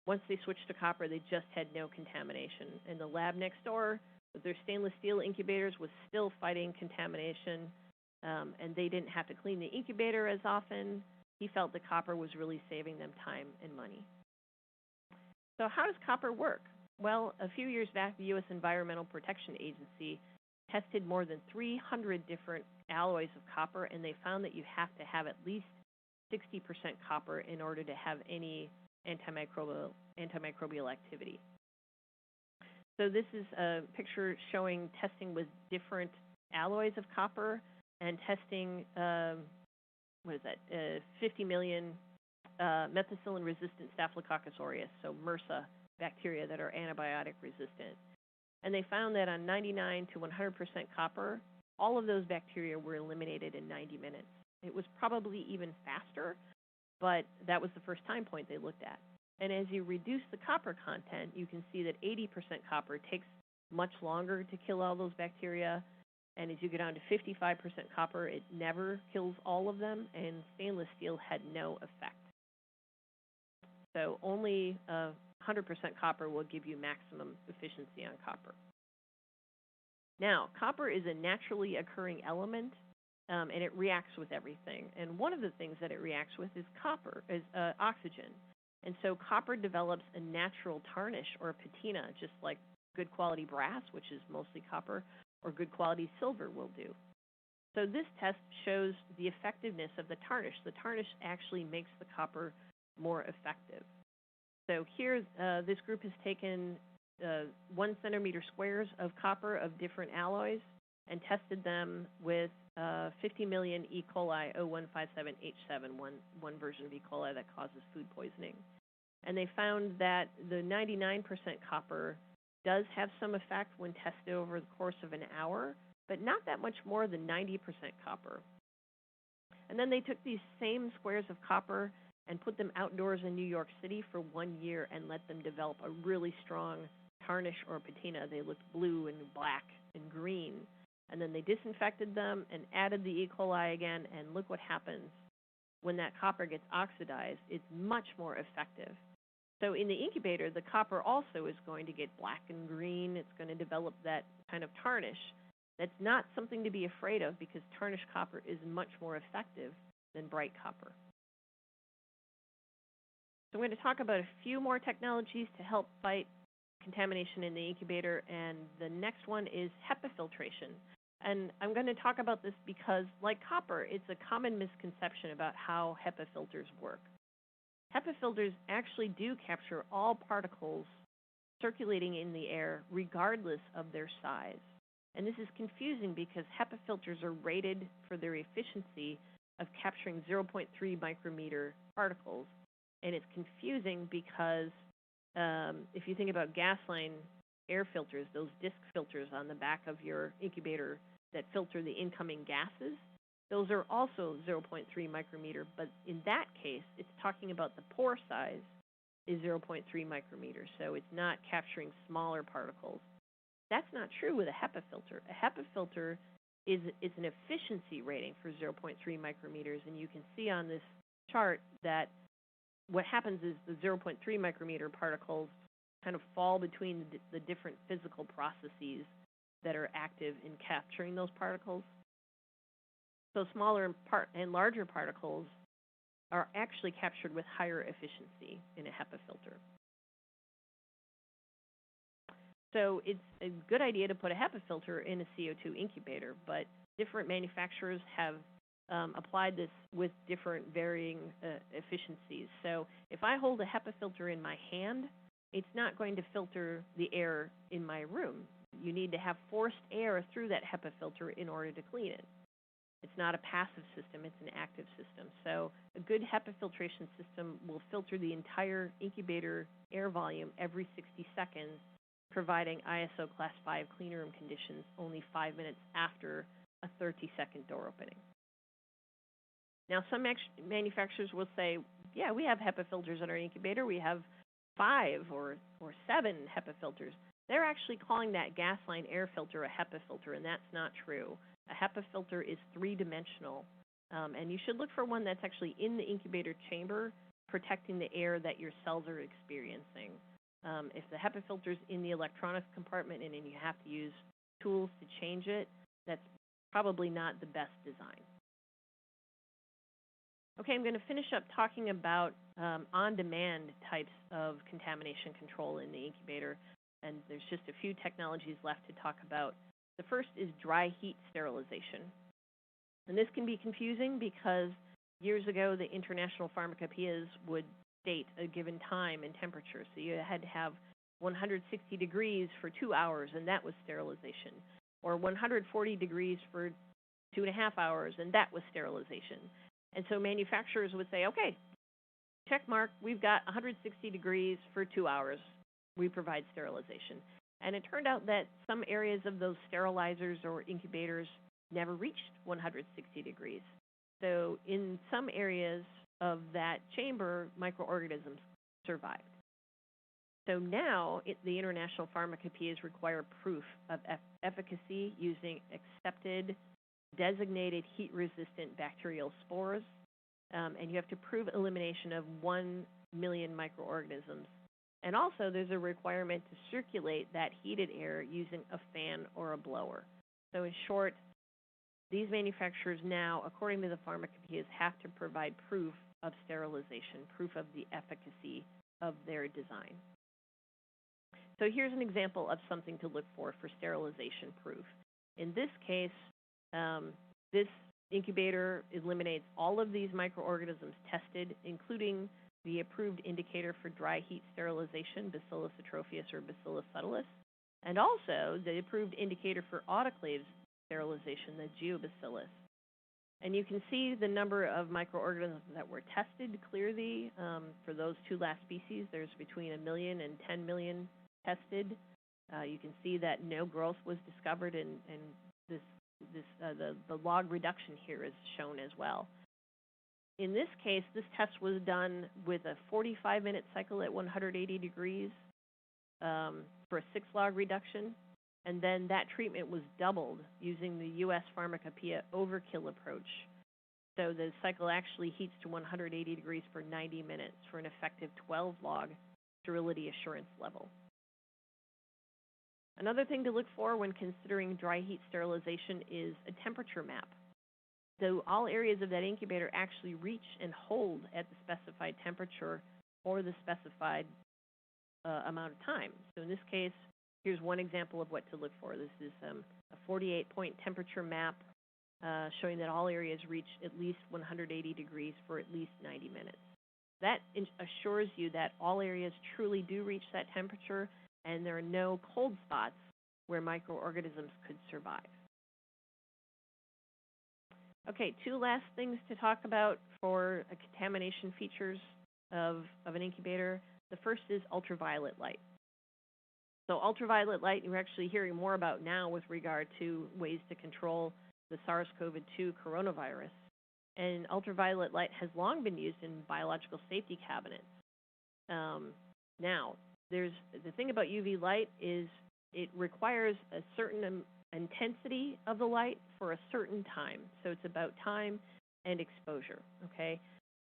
Once they switched to copper, they just had no contamination. And the lab next door, with their stainless steel incubators, was still fighting contamination, and they didn't have to clean the incubator as often. He felt the copper was really saving them time and money. So how does copper work? Well, a few years back, the U.S. Environmental Protection Agency tested more than 300 different alloys of copper, and they found that you have to have at least 60% copper in order to have any antimicrobial activity. So this is a picture showing testing with different alloys of copper and testing, 50 million methicillin-resistant Staphylococcus aureus, so MRSA bacteria that are antibiotic resistant. And they found that on 99 to 100% copper, all of those bacteria were eliminated in 90 minutes. It was probably even faster, but that was the first time point they looked at. And as you reduce the copper content, you can see that 80% copper takes much longer to kill all those bacteria. And as you get down to 55% copper, it never kills all of them, and stainless steel had no effect. So only 100% copper will give you maximum efficiency on copper. Now, copper is a naturally occurring element, and it reacts with everything. And one of the things that it reacts with is oxygen. And so copper develops a natural tarnish or patina, just like good quality brass, which is mostly copper, or good quality silver will do. So this test shows the effectiveness of the tarnish. The tarnish actually makes the copper more effective. So here, this group has taken 1 centimeter squares of copper of different alloys and tested them with 50 million E. coli 0157H7, one version of E. coli that causes food poisoning. And they found that the 99% copper does have some effect when tested over the course of an hour, but not that much more than 90% copper. And then they took these same squares of copper and put them outdoors in New York City for 1 year and let them develop a really strong tarnish or patina. They looked blue and black and green. And then they disinfected them and added the E. coli again, and look what happens when that copper gets oxidized. It's much more effective. So in the incubator, the copper also is going to get black and green. It's going to develop that kind of tarnish. That's not something to be afraid of because tarnished copper is much more effective than bright copper. So I'm going to talk about a few more technologies to help fight contamination in the incubator, and the next one is HEPA filtration. And I'm going to talk about this because, like copper, it's a common misconception about how HEPA filters work. HEPA filters actually do capture all particles circulating in the air regardless of their size. And this is confusing because HEPA filters are rated for their efficiency of capturing 0.3 micrometer particles. And it's confusing because if you think about gas line air filters, those disc filters on the back of your incubator that filter the incoming gases, those are also 0.3 micrometer, but in that case, it's talking about the pore size is 0.3 micrometers, so it's not capturing smaller particles. That's not true with a HEPA filter. A HEPA filter is an efficiency rating for 0.3 micrometers, and you can see on this chart that what happens is the 0.3 micrometer particles kind of fall between the different physical processes that are active in capturing those particles. So smaller and larger particles are actually captured with higher efficiency in a HEPA filter. So it's a good idea to put a HEPA filter in a CO2 incubator, but different manufacturers have applied this with different varying efficiencies. So if I hold a HEPA filter in my hand, it's not going to filter the air in my room. You need to have forced air through that HEPA filter in order to clean it. It's not a passive system, it's an active system. So a good HEPA filtration system will filter the entire incubator air volume every 60 seconds, providing ISO Class 5 clean room conditions only 5 minutes after a 30-second door opening. Now, some manufacturers will say, yeah, we have HEPA filters in our incubator. We have 5 or 7 HEPA filters. They're actually calling that gas line air filter a HEPA filter, and that's not true. A HEPA filter is three-dimensional, and you should look for one that's actually in the incubator chamber, protecting the air that your cells are experiencing. If the HEPA filter is in the electronics compartment and then you have to use tools to change it, that's probably not the best design. Okay, I'm going to finish up talking about on-demand types of contamination control in the incubator, and there's just a few technologies left to talk about. The first is dry heat sterilization. And this can be confusing because years ago the international pharmacopoeias would state a given time and temperature. So you had to have 160 degrees for 2 hours, and that was sterilization. Or 140 degrees for 2.5 hours, and that was sterilization. And so manufacturers would say, okay, check mark, we've got 160 degrees for 2 hours. We provide sterilization. And it turned out that some areas of those sterilizers or incubators never reached 160 degrees. So in some areas of that chamber, microorganisms survived. So now the international pharmacopoeias require proof of efficacy using accepted, designated heat-resistant bacterial spores, and you have to prove elimination of 1 million microorganisms. And also there's a requirement to circulate that heated air using a fan or a blower. So in short, these manufacturers now, according to the pharmacopoeias, have to provide proof of sterilization, proof of the efficacy of their design. So here's an example of something to look for sterilization proof. In this case, this incubator eliminates all of these microorganisms tested, including the approved indicator for dry heat sterilization, Bacillus atrophius or Bacillus subtilis, and also the approved indicator for autoclave sterilization, the Geobacillus. And you can see the number of microorganisms that were tested clearly. For those two last species, there's between 1 million and 10 million tested. You can see that no growth was discovered, and the log reduction here is shown as well. In this case, this test was done with a 45-minute cycle at 180 degrees for a 6-log reduction, and then that treatment was doubled using the U.S. Pharmacopoeia overkill approach. So the cycle actually heats to 180 degrees for 90 minutes for an effective 12-log sterility assurance level. Another thing to look for when considering dry heat sterilization is a temperature map. So all areas of that incubator actually reach and hold at the specified temperature or the specified amount of time. So in this case, here's one example of what to look for. This is a 48-point temperature map showing that all areas reach at least 180 degrees for at least 90 minutes. That assures you that all areas truly do reach that temperature and there are no cold spots where microorganisms could survive. Okay, two last things to talk about for contamination features of an incubator. The first is ultraviolet light. So ultraviolet light you're actually hearing more about now with regard to ways to control the SARS-CoV-2 coronavirus. And ultraviolet light has long been used in biological safety cabinets. Now, the thing about UV light is it requires a certain intensity of the light for a certain time. So it's about time and exposure, okay?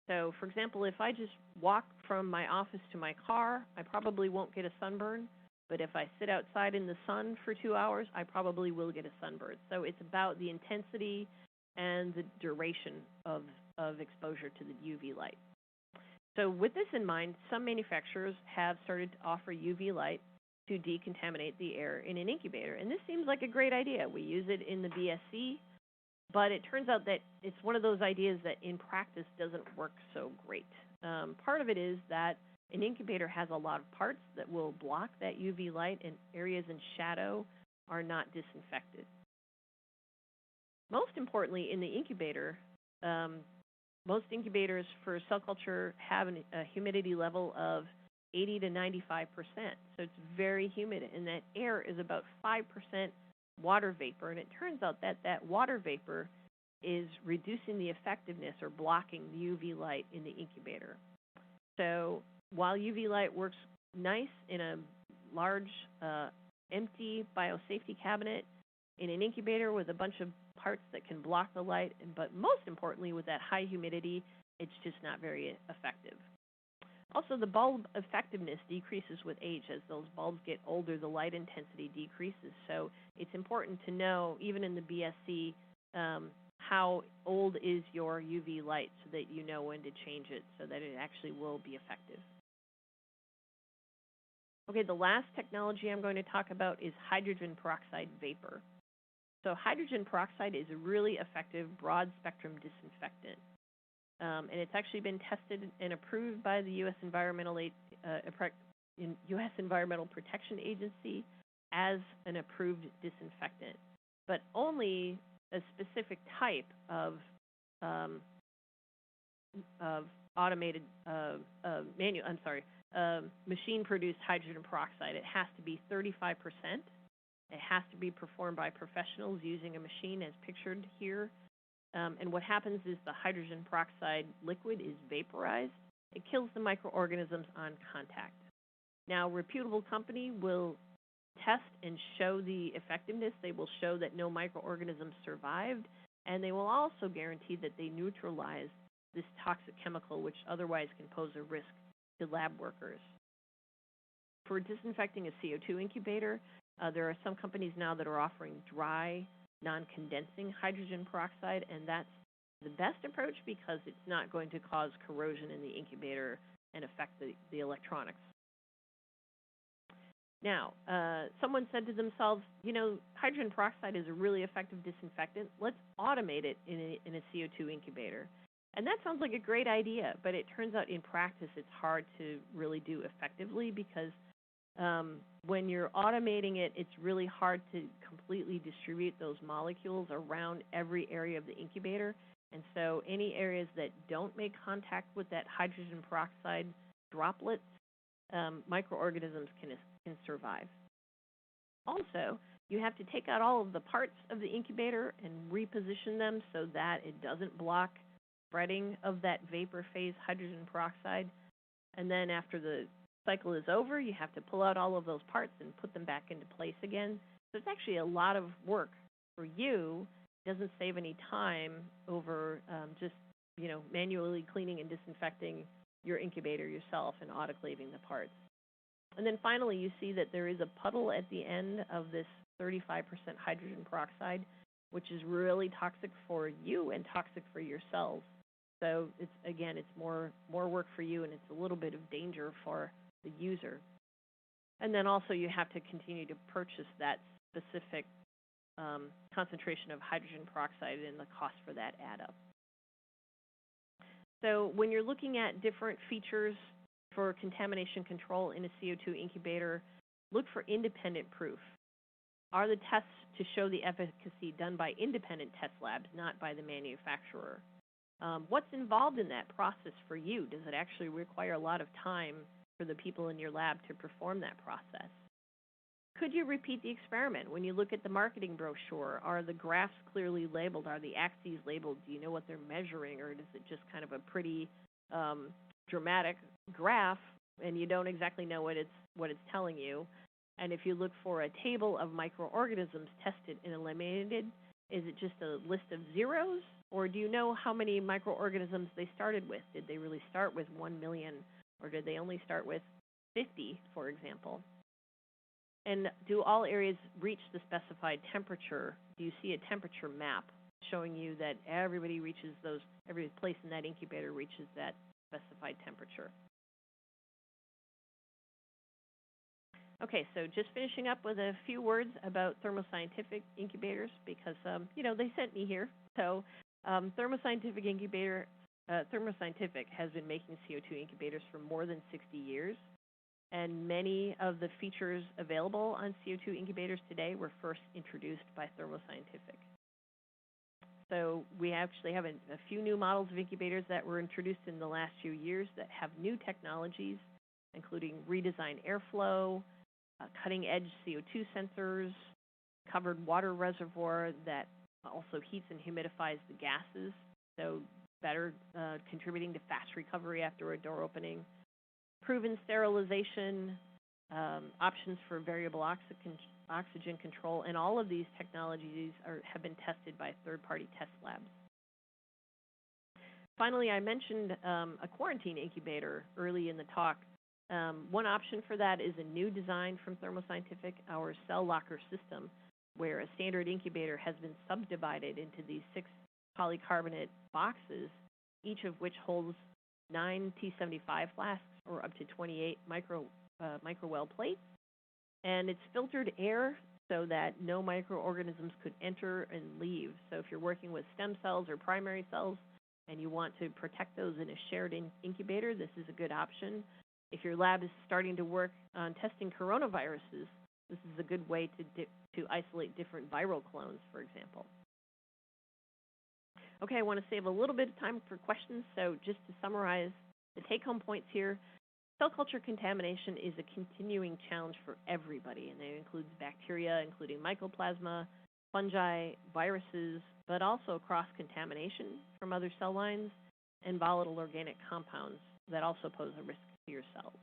So, for example, if I just walk from my office to my car, I probably won't get a sunburn. But if I sit outside in the sun for 2 hours, I probably will get a sunburn. So it's about the intensity and the duration of exposure to the UV light. So with this in mind, some manufacturers have started to offer UV light to decontaminate the air in an incubator. And this seems like a great idea. We use it in the BSC, but it turns out that it's one of those ideas that in practice doesn't work so great. Part of it is that an incubator has a lot of parts that will block that UV light, and areas in shadow are not disinfected. Most importantly, in the incubator, most incubators for cell culture have a humidity level of 80 to 95%. So it's very humid, and that air is about 5% water vapor. And it turns out that that water vapor is reducing the effectiveness or blocking the UV light in the incubator. So while UV light works nice in a large, empty biosafety cabinet, in an incubator with a bunch of parts that can block the light, but most importantly, with that high humidity, it's just not very effective. Also, the bulb effectiveness decreases with age. As those bulbs get older, the light intensity decreases. So it's important to know, even in the BSC, how old is your UV light so that you know when to change it so that it actually will be effective. Okay, the last technology I'm going to talk about is hydrogen peroxide vapor. So hydrogen peroxide is a really effective broad-spectrum disinfectant. And it's actually been tested and approved by the U.S. Environmental Protection Agency as an approved disinfectant, but only a specific type of automated machine-produced hydrogen peroxide. It has to be 35%. It has to be performed by professionals using a machine as pictured here. And what happens is the hydrogen peroxide liquid is vaporized. It kills the microorganisms on contact. Now, a reputable company will test and show the effectiveness. They will show that no microorganisms survived, and they will also guarantee that they neutralize this toxic chemical, which otherwise can pose a risk to lab workers. For disinfecting a CO2 incubator, there are some companies now that are offering dry, non-condensing hydrogen peroxide, and that's the best approach because it's not going to cause corrosion in the incubator and affect the electronics. Now, someone said to themselves, you know, hydrogen peroxide is a really effective disinfectant. Let's automate it in a CO2 incubator. And that sounds like a great idea, but it turns out in practice it's hard to really do effectively because when you're automating it, it's really hard to completely distribute those molecules around every area of the incubator. And so any areas that don't make contact with that hydrogen peroxide droplets, microorganisms can survive. Also, you have to take out all of the parts of the incubator and reposition them so that it doesn't block spreading of that vapor phase hydrogen peroxide. And then after the cycle is over, you have to pull out all of those parts and put them back into place again. So it's actually a lot of work for you. It doesn't save any time over just manually cleaning and disinfecting your incubator yourself and autoclaving the parts. And then finally, you see that there is a puddle at the end of this 35% hydrogen peroxide, which is really toxic for you and toxic for your cells. So it's more work for you, and it's a little bit of danger for the user. And then also you have to continue to purchase that specific concentration of hydrogen peroxide, and the cost for that add up. So when you're looking at different features for contamination control in a CO2 incubator, look for independent proof. are the tests to show the efficacy done by independent test labs, not by the manufacturer? What's involved in that process for you? Does it actually require a lot of time for the people in your lab to perform that process? Could you repeat the experiment? When you look at the marketing brochure, are the graphs clearly labeled? Are the axes labeled? Do you know what they're measuring, or is it just kind of a pretty dramatic graph and you don't exactly know what it's telling you? And if you look for a table of microorganisms tested and eliminated, is it just a list of zeros? Or do you know how many microorganisms they started with? Did they really start with 1 million, or did they only start with 50, for example? And do all areas reach the specified temperature? Do you see a temperature map showing you that every place in that incubator reaches that specified temperature? Okay, so just finishing up with a few words about Thermo Scientific incubators because, they sent me here. So Thermo Scientific has been making CO2 incubators for more than 60 years. And many of the features available on CO2 incubators today were first introduced by Thermo Scientific. So we actually have a few new models of incubators that were introduced in the last few years that have new technologies, including redesigned airflow, cutting-edge CO2 sensors, covered water reservoir that also heats and humidifies the gases, so better contributing to fast recovery after a door opening, proven sterilization, options for variable oxygen control, and all of these technologies have been tested by third-party test labs. Finally, I mentioned a quarantine incubator early in the talk. One option for that is a new design from Thermo Scientific, our cell locker system, where a standard incubator has been subdivided into these 6 polycarbonate boxes, each of which holds 9 T75 flasks or up to 28 microwell plates. And it's filtered air so that no microorganisms could enter and leave. So if you're working with stem cells or primary cells and you want to protect those in a shared incubator, this is a good option. If your lab is starting to work on testing coronaviruses, this is a good way to isolate different viral clones, for example. Okay, I want to save a little bit of time for questions, so just to summarize the take-home points here, cell culture contamination is a continuing challenge for everybody, and it includes bacteria, including Mycoplasma, fungi, viruses, but also cross-contamination from other cell lines and volatile organic compounds that also pose a risk to your cells.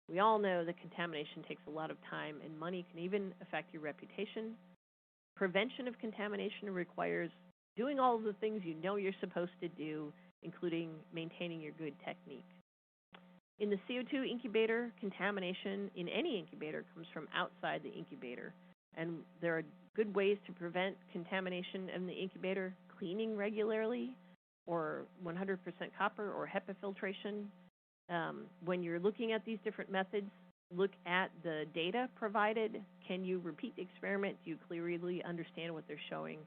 We all know that contamination takes a lot of time and money, can even affect your reputation. Prevention of contamination requires doing all of the things you know you're supposed to do, including maintaining your good technique. In the CO2 incubator, contamination in any incubator comes from outside the incubator, and there are good ways to prevent contamination in the incubator: cleaning regularly, or 100% copper or HEPA filtration. When you're looking at these different methods, look at the data provided. Can you repeat the experiment? Do you clearly understand what they're showing?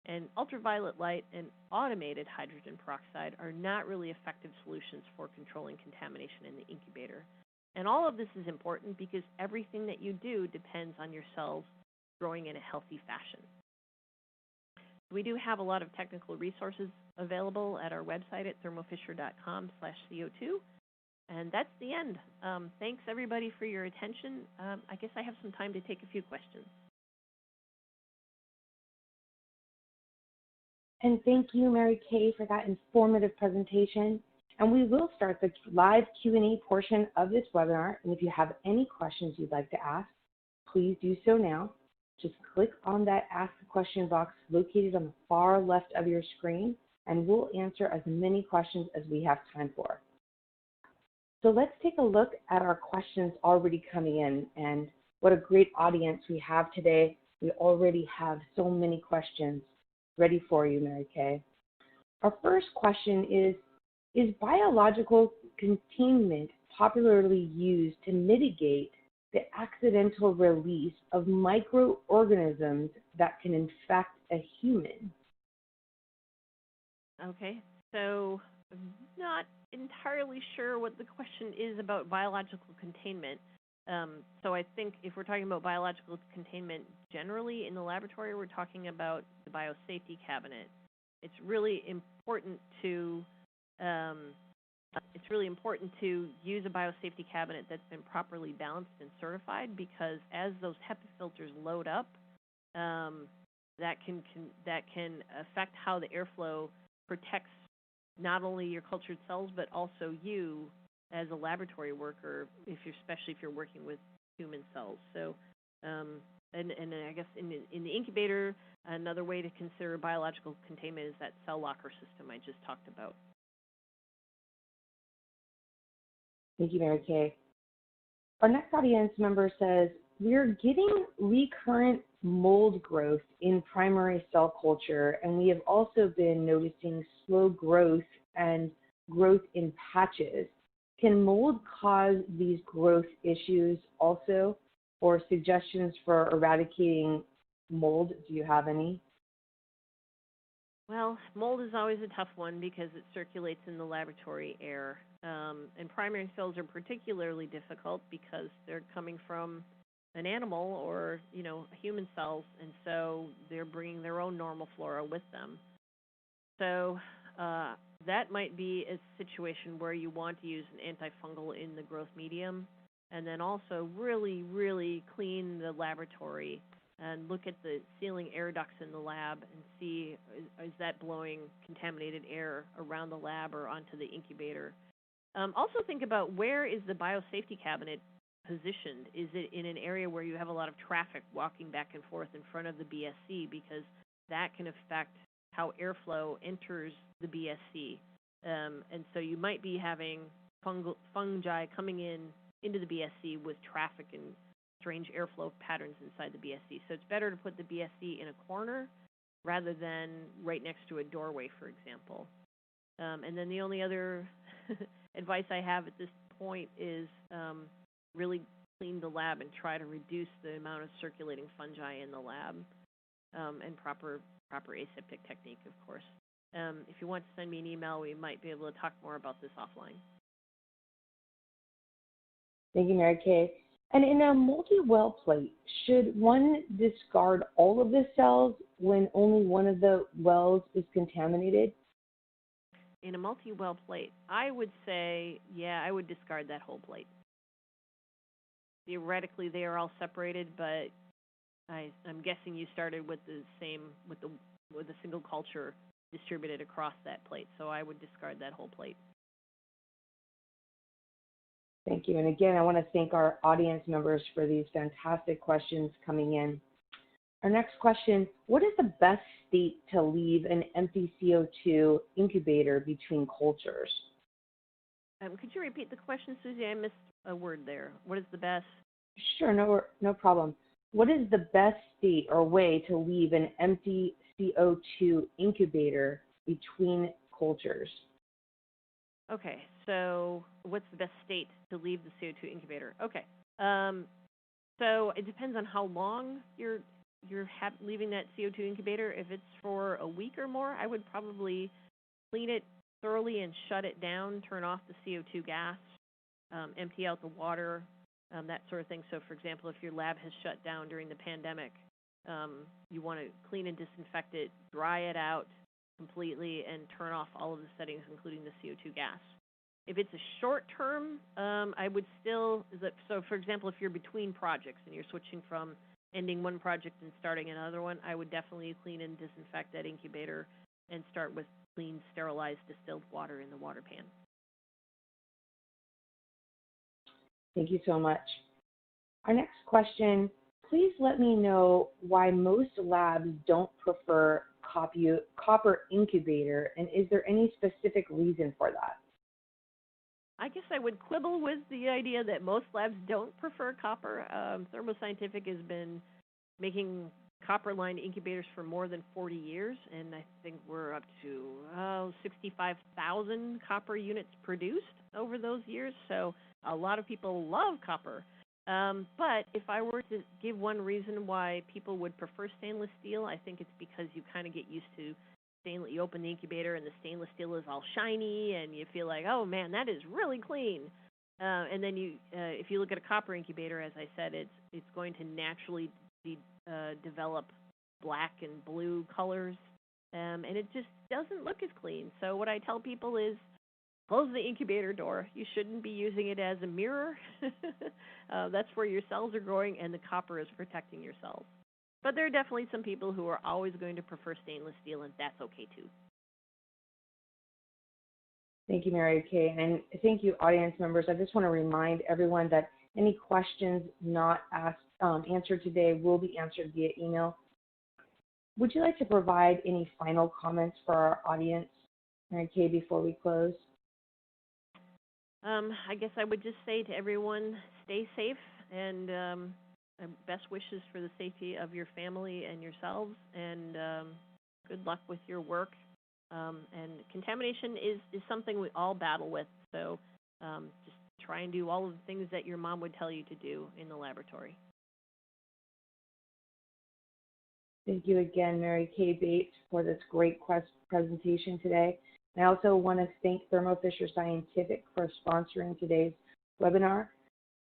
And ultraviolet light and automated hydrogen peroxide are not really effective solutions for controlling contamination in the incubator. And all of this is important because everything that you do depends on your cells growing in a healthy fashion. We do have a lot of technical resources available at our website at thermofisher.com/CO2. And that's the end. Thanks, everybody, for your attention. I guess I have some time to take a few questions. And thank you, Mary Kay, for that informative presentation. And we will start the live Q&A portion of this webinar. And if you have any questions you'd like to ask, please do so now. Just click on that Ask a Question box located on the far left of your screen, and we'll answer as many questions as we have time for. So let's take a look at our questions already coming in, and what a great audience we have today. We already have so many questions ready for you, Mary Kay. Our first question is biological containment popularly used to mitigate the accidental release of microorganisms that can infect a human? Okay, so I'm not entirely sure what the question is about biological containment. So I think if we're talking about biological containment generally in the laboratory, we're talking about the biosafety cabinet. It's really important to use a biosafety cabinet that's been properly balanced and certified, because as those HEPA filters load up, that can affect how the airflow protects not only your cultured cells but also you as a laboratory worker, especially if you're working with human cells. So, and I guess in the incubator, another way to consider biological containment is that cell locker system I just talked about. Thank you, Mary Kay. Our next audience member says, we're getting recurrent mold growth in primary cell culture, and we have also been noticing slow growth and growth in patches. Can mold cause these growth issues also, or suggestions for eradicating mold? Do you have any? Well, mold is always a tough one because it circulates in the laboratory air. And primary cells are particularly difficult because they're coming from an animal or, human cells, and so they're bringing their own normal flora with them. So that might be a situation where you want to use an antifungal in the growth medium, and then also really, really clean the laboratory and look at the sealing air ducts in the lab and see, is that blowing contaminated air around the lab or onto the incubator. Also think about, where is the biosafety cabinet positioned? Is it in an area where you have a lot of traffic walking back and forth in front of the BSC? Because that can affect how airflow enters the BSC. And so you might be having fungi coming into the BSC with traffic and strange airflow patterns inside the BSC. So it's better to put the BSC in a corner rather than right next to a doorway, for example. And then the only other advice I have at this point is really clean the lab and try to reduce the amount of circulating fungi in the lab, and proper aseptic technique, of course. If you want to send me an email, we might be able to talk more about this offline. Thank you, Mary Kay. And in a multi-well plate, should one discard all of the cells when only one of the wells is contaminated? In a multi-well plate, I would say, yeah, I would discard that whole plate. Theoretically, they are all separated, but I'm guessing you started with the single culture distributed across that plate, so I would discard that whole plate. Thank you. And again, I want to thank our audience members for these fantastic questions coming in. Our next question, what is the best state to leave an empty CO2 incubator between cultures? Could you repeat the question, Susie? I missed a word there. What is the best? Sure, no problem. What is the best state or way to leave an empty CO2 incubator between cultures? Okay, so what's the best state to leave the CO2 incubator? Okay, so it depends on how long you're leaving that CO2 incubator. If it's for a week or more, I would probably clean it thoroughly and shut it down, turn off the CO2 gas, empty out the water, that sort of thing. So, for example, if your lab has shut down during the pandemic, you want to clean and disinfect it, dry it out completely, and turn off all of the settings, including the CO2 gas. If it's a short term, I would still, so for example, if you're between projects and you're switching from ending one project and starting another one, I would definitely clean and disinfect that incubator and start with clean, sterilized, distilled water in the water pan. Thank you so much. Our next question, please let me know why most labs don't prefer copper incubator, and is there any specific reason for that? I guess I would quibble with the idea that most labs don't prefer copper. Thermo Scientific has been making copper-lined incubators for more than 40 years, and I think we're up to 65,000 copper units produced over those years, so a lot of people love copper. But if I were to give one reason why people would prefer stainless steel, I think it's because you kind of get used to stainless. You open the incubator and the stainless steel is all shiny, and you feel like, oh man, that is really clean. And then if you look at a copper incubator, as I said, it's going to naturally develop black and blue colors, and it just doesn't look as clean. So what I tell people is, close the incubator door. You shouldn't be using it as a mirror. That's where your cells are growing, and the copper is protecting your cells. But there are definitely some people who are always going to prefer stainless steel, and that's okay too. Thank you, Mary Kay, and thank you, audience members. I just want to remind everyone that any questions not answered today will be answered via email. Would you like to provide any final comments for our audience, Mary Kay, before we close? I guess I would just say to everyone, stay safe, and best wishes for the safety of your family and yourselves, and good luck with your work. And contamination is something we all battle with, so just try and do all of the things that your mom would tell you to do in the laboratory. Thank you again, Mary Kay Bates, for this great presentation today. I also want to thank Thermo Fisher Scientific for sponsoring today's webinar.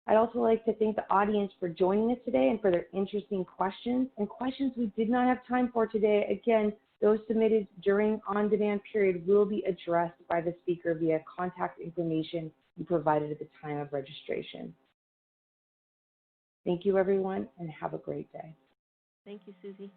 I'd also like to thank the audience for joining us today and for their interesting questions and questions we did not have time for today. Again, those submitted during on-demand period will be addressed by the speaker via contact information you provided at the time of registration. Thank you, everyone, and have a great day. Thank you, Susie.